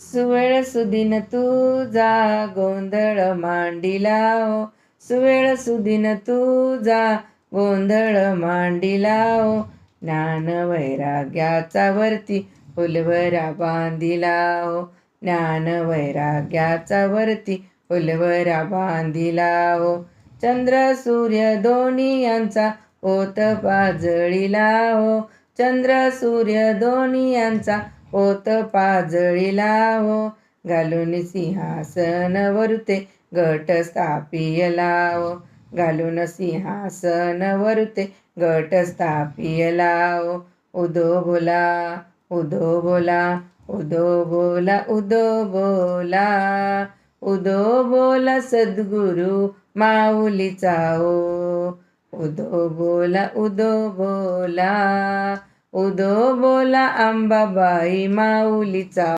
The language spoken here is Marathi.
सुवेळ सुदिन तुझा गोंधळ मांडिला हो, सुवेळ सुदिन तुझा गोंधळ मांडिला हो, ज्ञान वैराग्याचा वरती फुलवरा बांधिला हो, ज्ञान वैराग्याचा वरती फुलवरा बांधिला हो, चंद्र सूर्य दोन्ही यांचा ओत पाजळीला हो, चंद्र सूर्य दोन्ही यांचा ओत पाजळीला हो, घालून सिंहासन वरुते गट स्थापियला हो, घालून सिंहासन वरुते गट स्थापियला हो, उदो बोला उदो बोला उदो बोला उदो बोला उदो बोला सद्गुरु माऊलीचा हो, उदो बोला उदो बोला उदो बोला अंबाबाई माऊलीचा